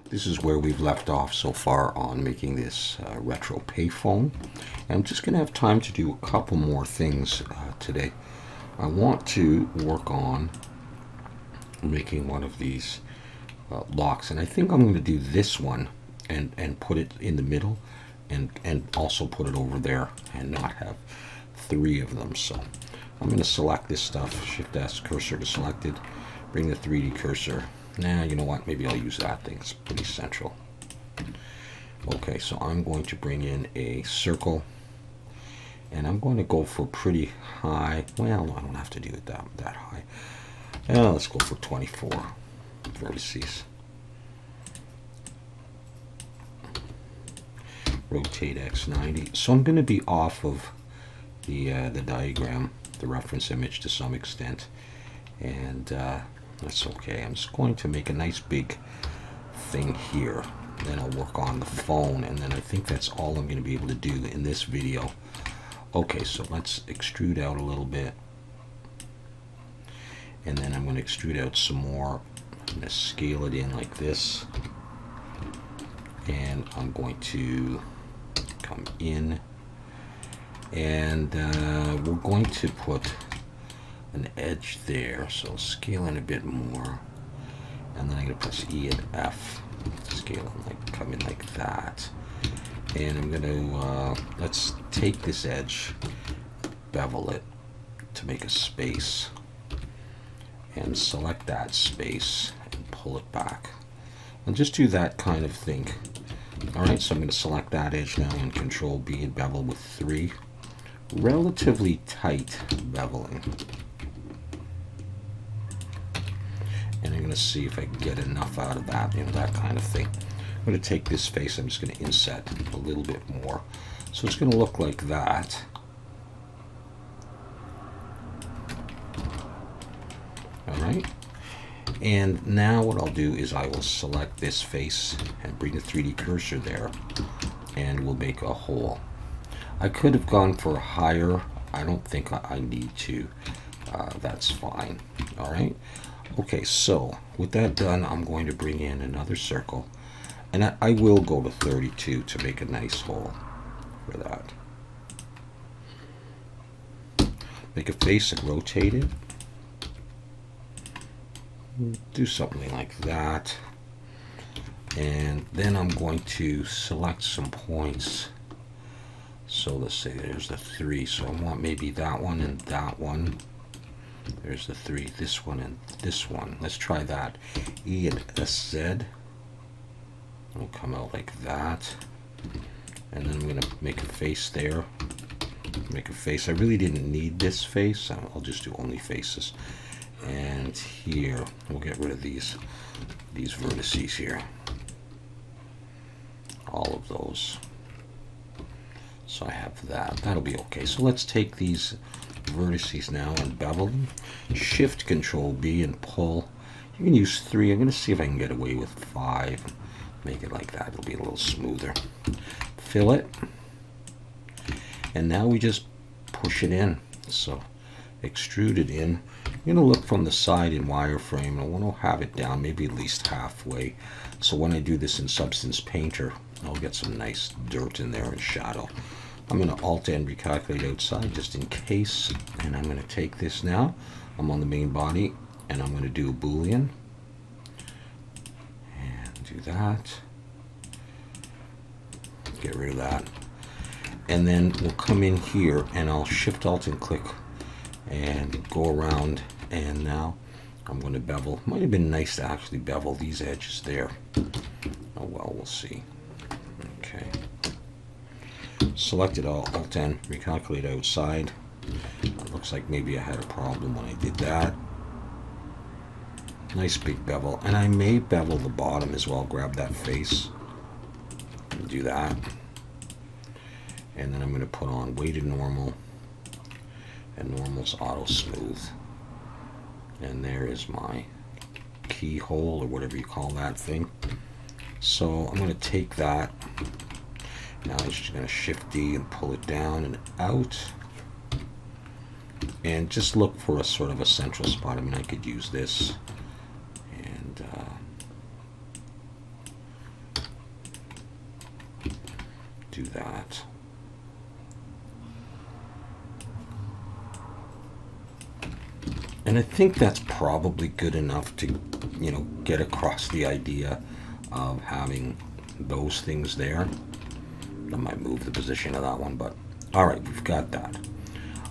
This is where we've left off so far on making this retro payphone. And I'm just going to have time to do a couple more things today. I want to work on making one of these locks, and I think I'm going to do this one and put it in the middle, and also put it over there and not have three of them. So I'm going to select this stuff, Shift S cursor to selected, bring the 3D cursor. Nah, you know what, maybe I'll use that thing, it's pretty central. Okay, so I'm going to bring in a circle, and I'm going to go for pretty high. Well, I don't have to do it that high. Let's go for 24 vertices. Rotate X 90. So I'm going to be off of the diagram, the reference image to some extent, and that's okay. I'm just going to make a nice big thing here. Then I'll work on the phone, and then I think that's all I'm going to be able to do in this video. Okay, so let's extrude out a little bit, and then I'm going to extrude out some more. I'm going to scale it in like this, and I'm going to come in, and we're going to put an edge there, so scale in a bit more, and then I'm going to press E and F, scale in, like, come in like that, and I'm going to let's take this edge, bevel it to make a space, and select that space and pull it back, and just do that kind of thing. Alright, so I'm going to select that edge now and Control B and bevel with 3. Relatively tight beveling. And I'm going to see if I can get enough out of that, that kind of thing. I'm going to take this face, I'm just going to inset a little bit more. So it's going to look like that. Alright. And now what I'll do is I will select this face and bring the 3D cursor there, and we'll make a hole. I could have gone for higher. I don't think I need to. That's fine. All right. Okay, so with that done, I'm going to bring in another circle, and I will go to 32 to make a nice hole for that. Make a face and rotate it. Do something like that, and then I'm going to select some points. So let's say there's the 3, so I want maybe that one and that one. There's the 3, this one and this one. Let's try that. E and SZ will come out like that, and then I'm going to make a face there. Make a face. I really didn't need this face, I'll just do only faces. And here we'll get rid of these vertices here, all of those. So I have that. That'll be okay. So let's take these vertices now and bevel them. Shift Control B and pull. You can use 3. I'm going to see if I can get away with 5. Make it like that. It'll be a little smoother. Fill it, and now we just push it in. So extrude it in. I'm going to look from the side in wireframe, and I want to have it down maybe at least halfway. So when I do this in Substance Painter, I'll get some nice dirt in there and shadow. I'm going to Alt N recalculate outside just in case, and I'm going to take this now. I'm on the main body, and I'm going to do a Boolean. And do that. Get rid of that. And then we'll come in here, and I'll Shift Alt and click and go around, and now I'm going to bevel. Might have been nice to actually bevel these edges there. Oh well, we'll see. Okay. Select it all, Alt N, recalculate outside. It looks like maybe I had a problem when I did that. Nice big bevel, and I may bevel the bottom as well. Grab that face and do that. And then I'm going to put on weighted normal, and normal's auto smooth, and there is my keyhole, or whatever you call that thing. So I'm going to take that. Now I'm just going to Shift D and pull it down and out, and just look for a sort of a central spot. I mean, I could use this, and do that. And I think that's probably good enough to, get across the idea of having those things there. I might move the position of that one, but all right, we've got that.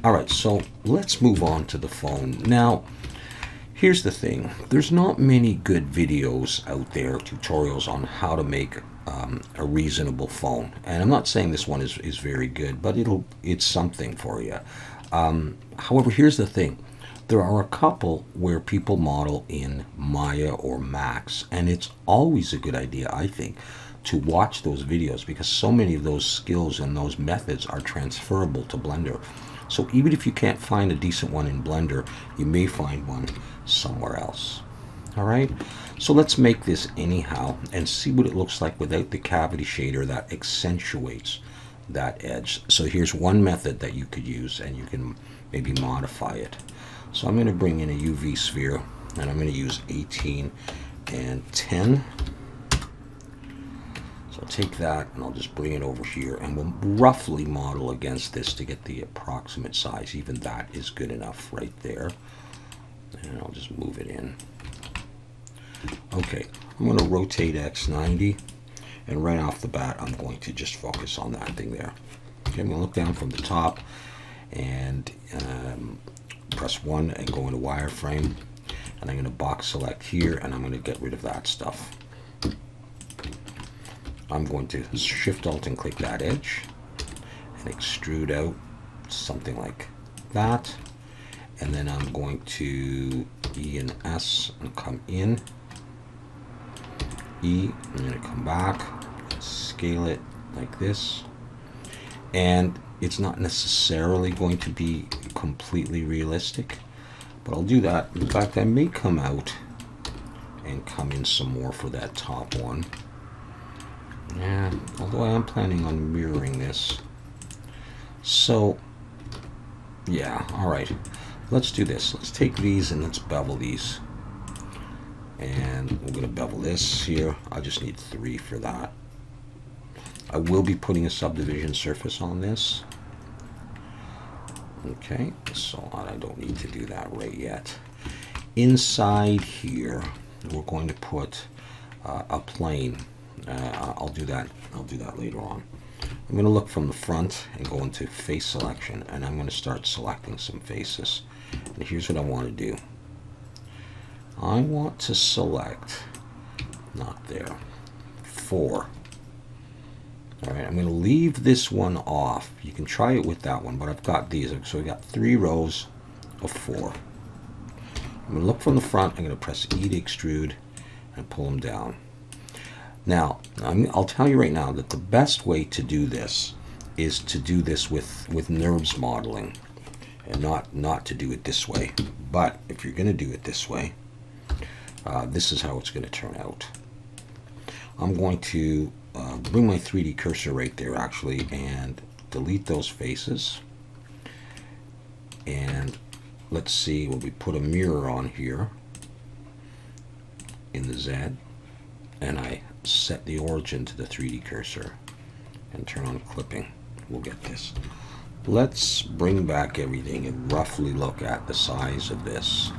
All right, so let's move on to the phone. Now, here's the thing. There's not many good videos out there, tutorials on how to make a reasonable phone. And I'm not saying this one is very good, but it's something for you. However, here's the thing. There are a couple where people model in Maya or Max, and it's always a good idea, I think, to watch those videos because so many of those skills and those methods are transferable to Blender. So even if you can't find a decent one in Blender, you may find one somewhere else. All right, so let's make this anyhow and see what it looks like without the cavity shader that accentuates that edge. So here's one method that you could use, and you can maybe modify it. So I'm going to bring in a UV sphere, and I'm going to use 18 and 10. So I'll take that, and I'll just bring it over here, and we'll roughly model against this to get the approximate size. Even that is good enough right there. And I'll just move it in. Okay, I'm going to rotate X 90, and right off the bat, I'm going to just focus on that thing there. Okay, I'm going to look down from the top, and press 1 and go into wireframe, and I'm going to box select here, and I'm going to get rid of that stuff. I'm going to shift alt and click that edge and extrude out something like that, and then I'm going to E and S and come in, E, I'm going to come back, scale it like this, and it's not necessarily going to be completely realistic, but I'll do that. In fact, I may come out and come in some more for that top one. Yeah, although I am planning on mirroring this. So, yeah, all right. Let's do this. Let's take these and let's bevel these. And we're going to bevel this here. I just need 3 for that. I will be putting a subdivision surface on this. Okay, so I don't need to do that right yet. Inside here, we're going to put a plane. I'll do that later on. I'm going to look from the front and go into face selection, and I'm going to start selecting some faces. And here's what I want to do. I want to select, not there, 4. All right, I'm going to leave this one off. You can try it with that one, but I've got these. So we've got 3 rows of 4. I'm going to look from the front. I'm going to press E to extrude and pull them down. Now, I'll tell you right now that the best way to do this is to do this with NURBS modeling and not to do it this way. But if you're going to do it this way, this is how it's going to turn out. I'm going to bring my 3D cursor right there actually and delete those faces. And let's see, when we put a mirror on here in the Z, and I set the origin to the 3D cursor and turn on clipping, we'll get this. Let's bring back everything and roughly look at the size of this.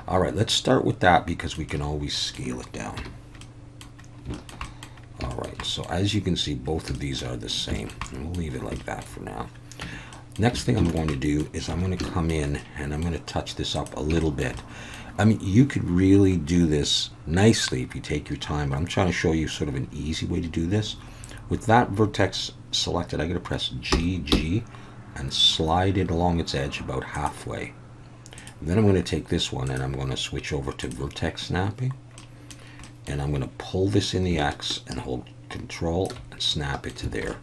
All right, let's start with that because we can always scale it down. All right, so as you can see, both of these are the same. And we'll leave it like that for now. Next thing I'm going to do is I'm going to come in and I'm going to touch this up a little bit. I mean, you could really do this nicely if you take your time, but I'm trying to show you sort of an easy way to do this. With that vertex selected, I'm going to press G and slide it along its edge about halfway. And then I'm going to take this one and I'm going to switch over to vertex snapping. And I'm going to pull this in the X and hold Control and snap it to there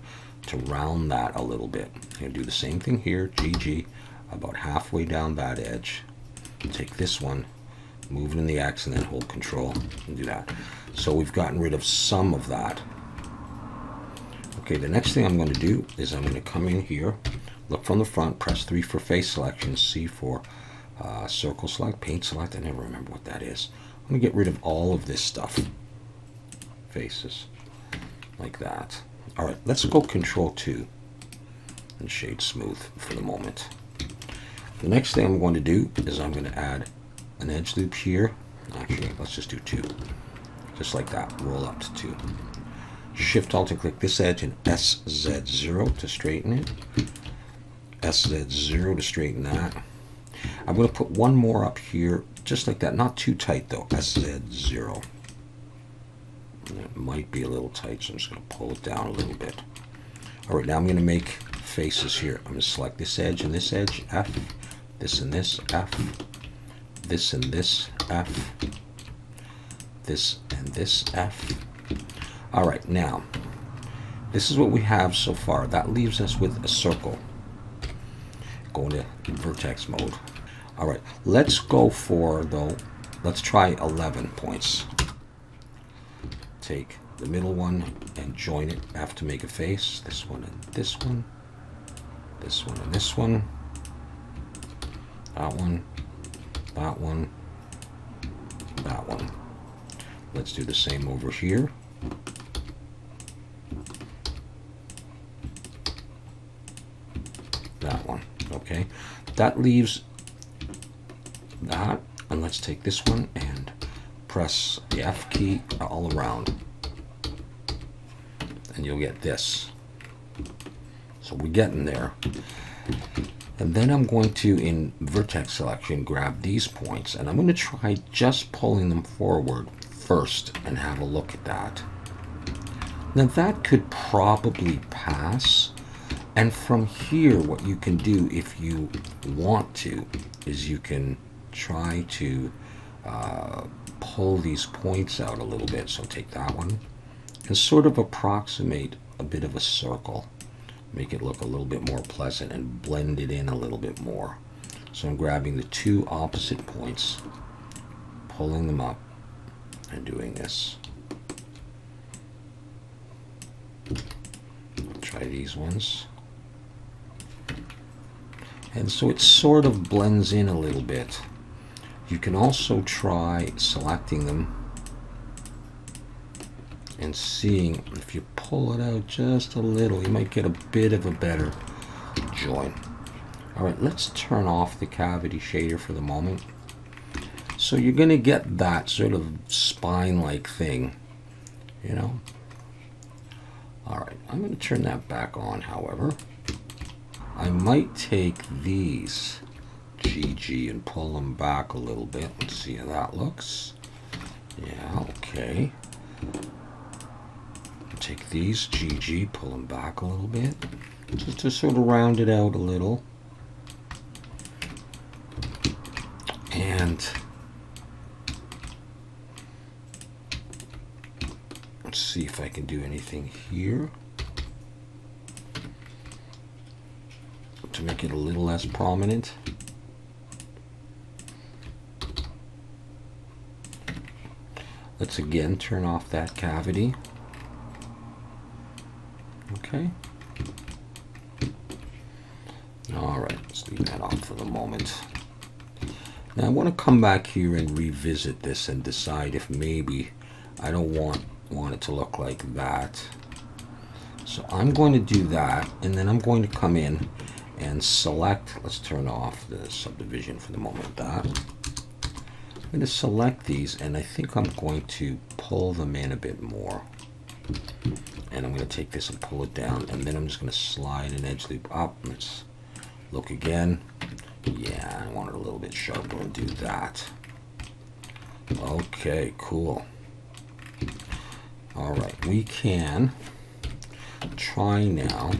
to round that a little bit. I'm going to do the same thing here, GG, about halfway down that edge. Take this one, move it in the X, and then hold Control and do that. So we've gotten rid of some of that. Okay, the next thing I'm going to do is I'm going to come in here, look from the front, press 3 for face selection, C for circle select, paint select. I never remember what that is. I'm going to get rid of all of this stuff. Faces. like that. All right, let's go Control 2 and shade smooth for the moment. The next thing I'm going to do is I'm going to add an edge loop here. Actually, let's just do 2. Just like that, roll up to 2. Shift Alt and click this edge and SZ0 to straighten it. SZ0 to straighten that. I'm going to put one more up here, just like that. Not too tight though, SZ0. It might be a little tight, so I'm just going to pull it down a little bit. All right, now I'm going to make faces here. I'm going to select this edge and this edge, F, this and this, F, this and this, F, this and this, F. All right, now, this is what we have so far. That leaves us with a circle. Go into vertex mode. All right, let's go for, though, let's try 11 points. Take the middle one and join it. I have to make a face. This one and this one. This one and this one. That one. That one. That one. Let's do the same over here. That one. Okay. That leaves that. And let's take this one and press the F key all around. And you'll get this. So we're getting there. And then I'm going to, in vertex selection, grab these points. And I'm going to try just pulling them forward first and have a look at that. Now that could probably pass. And from here, what you can do if you want to is you can try to pull these points out a little bit. So take that one and sort of approximate a bit of a circle. Make it look a little bit more pleasant and blend it in a little bit more. So I'm grabbing the 2 opposite points, pulling them up, and doing this. Try these ones. And so it sort of blends in a little bit. You can also try selecting them and seeing if you pull it out just a little, you might get a bit of a better join. All right, let's turn off the cavity shader for the moment. So you're going to get that sort of spine-like thing, you know. All right, I'm going to turn that back on, however. I might take these GG and pull them back a little bit. Let's see how that looks. Yeah, okay. Take these GG, pull them back a little bit, just to sort of round it out a little. And let's see if I can do anything here to make it a little less prominent. Let's again turn off that cavity. Okay. All right, let's leave that off for the moment. Now I want to come back here and revisit this and decide if maybe I don't want it to look like that. So I'm going to do that, and then I'm going to come in and select, let's turn off the subdivision for the moment. That. I'm going to select these, and I think I'm going to pull them in a bit more. And I'm going to take this and pull it down, and then I'm just going to slide an edge loop up. Let's look again. Yeah, I want it a little bit sharper and do that. Okay, cool. All right, we can try now.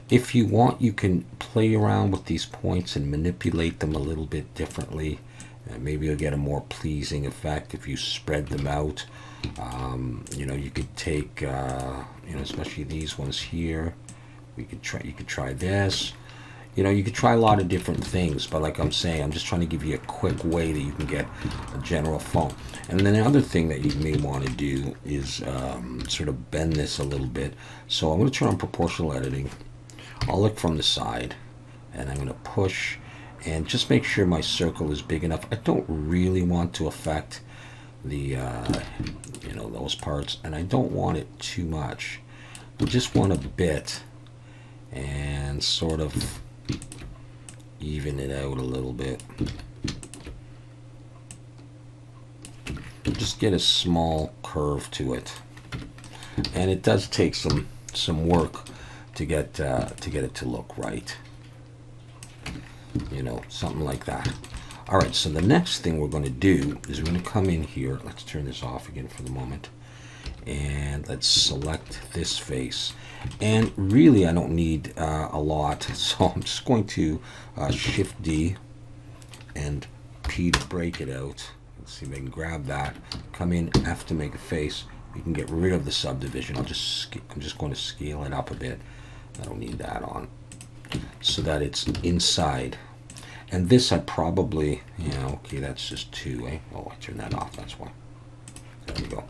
If you want, you can play around with these points and manipulate them a little bit differently. Maybe you'll get a more pleasing effect if you spread them out. You know, you could take, you know, especially these ones here. You could try this. You know, you could try a lot of different things, but like I'm saying, I'm just trying to give you a quick way that you can get a general phone. And then the other thing that you may want to do is sort of bend this a little bit. So I'm going to turn on proportional editing. I'll look from the side, and I'm going to push and just make sure my circle is big enough. I don't really want to affect you know, those parts, and I don't want it too much. I just want a bit and sort of even it out a little bit. Just get a small curve to it, and it does take some work to get it to look right. You know, something like that. All right, so the next thing we're going to do is we're going to come in here. Let's turn this off again for the moment. And let's select this face. And really, I don't need a lot. So I'm just going to Shift D and P to break it out. Let's see if I can grab that. Come in, F to make a face. You can get rid of the subdivision. I'm just going to scale it up a bit. I don't need that on. So that it's inside. And this I probably, okay, that's just 2, eh? Oh, I turned that off, that's why. There we go.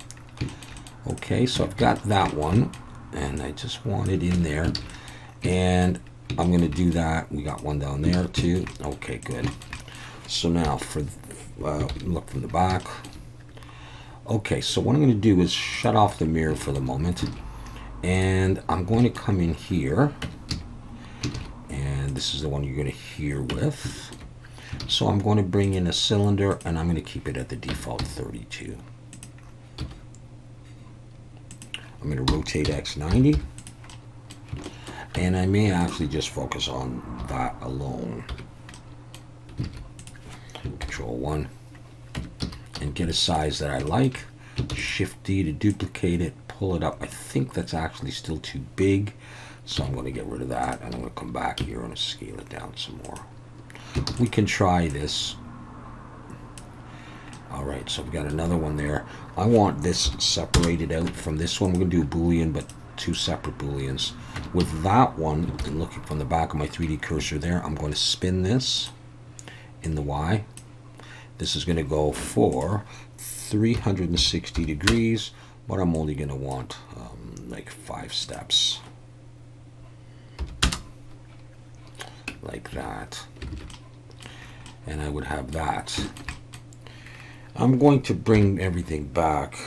Okay, so I've got that one, and I just want it in there. And I'm going to do that. We got one down there, too. Okay, good. So now, for look from the back. Okay, so what I'm going to do is shut off the mirror for the moment. And I'm going to come in here. And this is the one you're going to hear with. So I'm going to bring in a cylinder, and I'm going to keep it at the default 32. I'm going to rotate X90. And I may actually just focus on that alone. Control 1. And get a size that I like. Shift D to duplicate it. Pull it up. I think that's actually still too big. So I'm going to get rid of that, and I'm going to come back here and scale it down some more. We can try this. All right, so we've got another one there. I want this separated out from this one. We're going to do a Boolean, but 2 separate Booleans. With that one, and looking from the back of my 3D cursor there, I'm going to spin this in the Y. This is going to go for 360 degrees, but I'm only going to want like 5 steps. Like that. And I would have that. I'm going to bring everything back,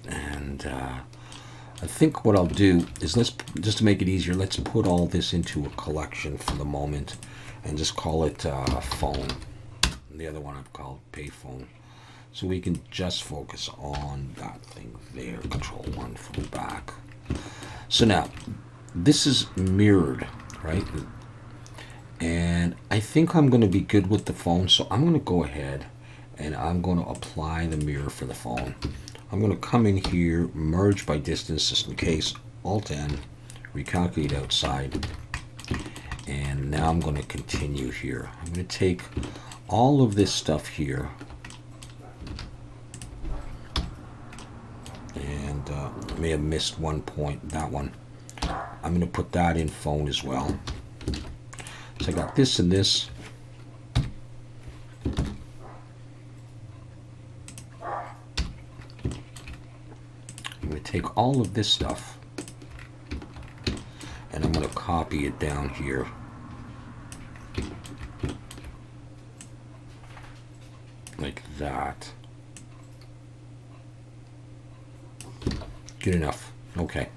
and I think what I'll do is just to make it easier, let's put all this into a collection for the moment and just call it phone. And the other one I've called payphone. So we can just focus on that thing there. Control 1 from the back. So now, this is mirrored, right? And I think I'm going to be good with the phone, so I'm going to go ahead and I'm going to apply the mirror for the phone. I'm going to come in here, merge by distance just in case, Alt-N, recalculate outside, and now I'm going to continue here. I'm going to take all of this stuff here, and I may have missed one point, that one. I'm going to put that in phone as well. So I got this and this. I'm going to take all of this stuff and I'm going to copy it down here. Like that. Good enough. Okay.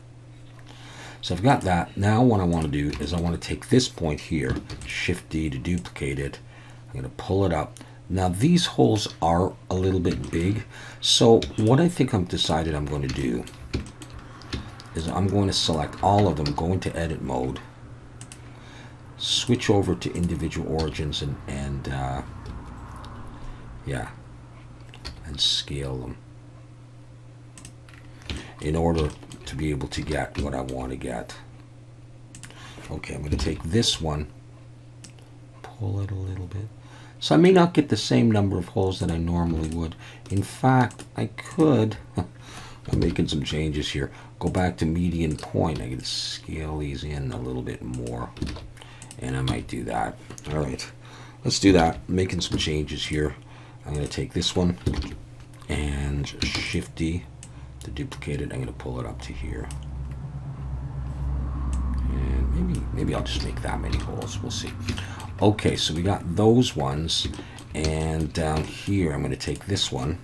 So I've got that. Now what I want to do is I want to take this point here, Shift D to duplicate it. I'm going to pull it up. Now these holes are a little bit big. So what I think I've decided I'm going to do is I'm going to select all of them, go into edit mode, switch over to individual origins and scale them in order to be able to get what I want to get. Okay, I'm going to take this one, pull it a little bit. So I may not get the same number of holes that I normally would. In fact, I could, I'm making some changes here, go back to median point. I could scale these in a little bit more, and I might do that. All right, let's do that. I'm making some changes here. I'm going to take this one and Shift D to duplicate it. I'm going to pull it up to here, and maybe I'll just make that many holes. We'll see. Okay, so we got those ones, and down here I'm going to take this one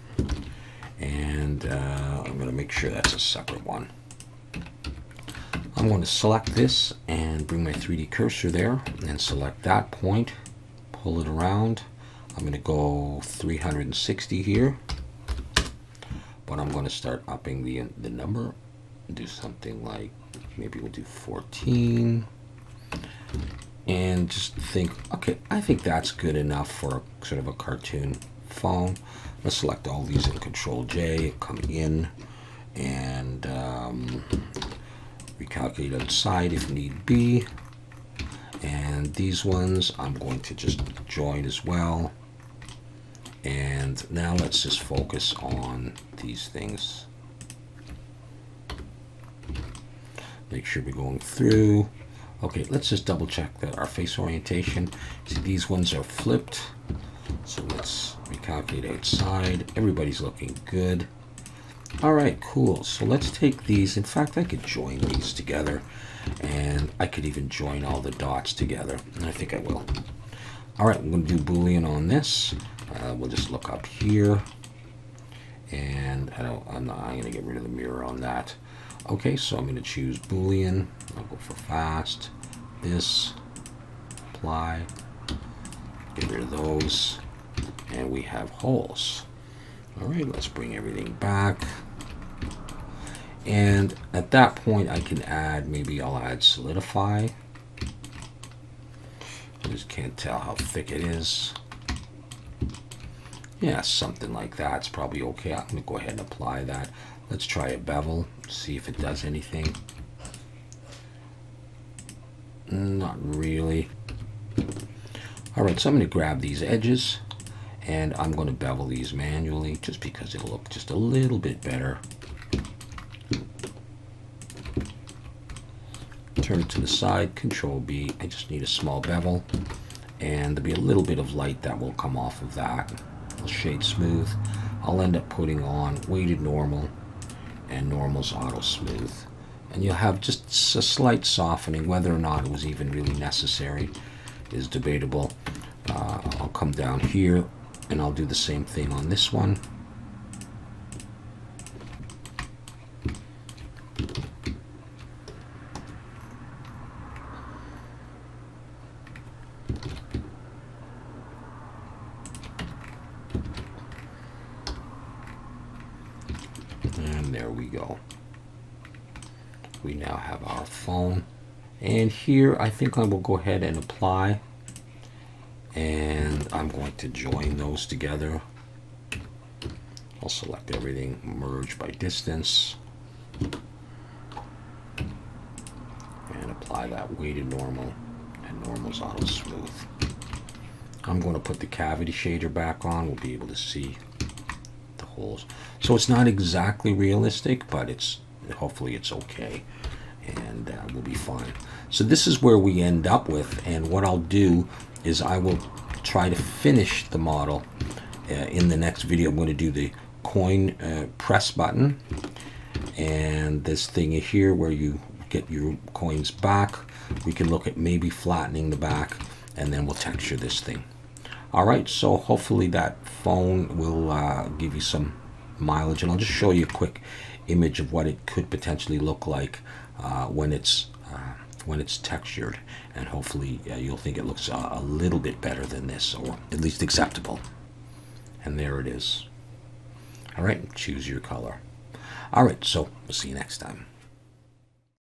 And I'm going to make sure that's a separate one. I'm going to select this and bring my 3D cursor there and select that point, pull it around. I'm going to go 360 here, but I'm going to start upping the number. Do something like, maybe we'll do 14. And just think, okay, I think that's good enough for sort of a cartoon phone. Let's select all these in Control J, come in, and recalculate outside if need be. And these ones I'm going to just join as well. And now let's just focus on these things. Make sure we're going through. Okay, let's just double check that our face orientation. See, these ones are flipped. So let's recalculate outside. Everybody's looking good. All right, cool. So let's take these. In fact, I could join these together, and I could even join all the dots together. And I think I will. All right, I'm going to do Boolean on this. We'll just look up here, and I'm going to get rid of the mirror on that. Okay, so I'm going to choose Boolean. I'll go for fast. This, apply, get rid of those, and we have holes. All right, let's bring everything back. And at that point, I can add, maybe I'll add solidify. I just can't tell how thick it is. Yeah, something like that. It's probably okay. I'm going to go ahead and apply that. Let's try a bevel, see if it does anything. Not really. All right, so I'm going to grab these edges, and I'm going to bevel these manually just because it'll look just a little bit better. Turn it to the side, Control B. I just need a small bevel, and there'll be a little bit of light that will come off of that. I'll shade smooth. I'll end up putting on weighted normal and normal's auto smooth. And you'll have just a slight softening. Whether or not it was even really necessary is debatable. I'll come down here and I'll do the same thing on this one. And there we go. We now have our phone. And here I think I will go ahead and apply. And I'm going to join those together. I'll select everything, merge by distance. And apply that weighted normal and normal's auto smooth. I'm going to put the cavity shader back on. We'll be able to see the holes. So it's not exactly realistic, but hopefully it's okay, and we'll be fine. So this is where we end up with, and what I'll do is I will try to finish the model in the next video. I'm going to do the coin press button, and this thing here where you get your coins back. We can look at maybe flattening the back, and then we'll texture this thing. All right, so hopefully that phone will give you some mileage, and I'll just show you a quick image of what it could potentially look like when it's textured, and hopefully you'll think it looks a little bit better than this, or at least acceptable. And there it is. All right, choose your color. All right, so we'll see you next time.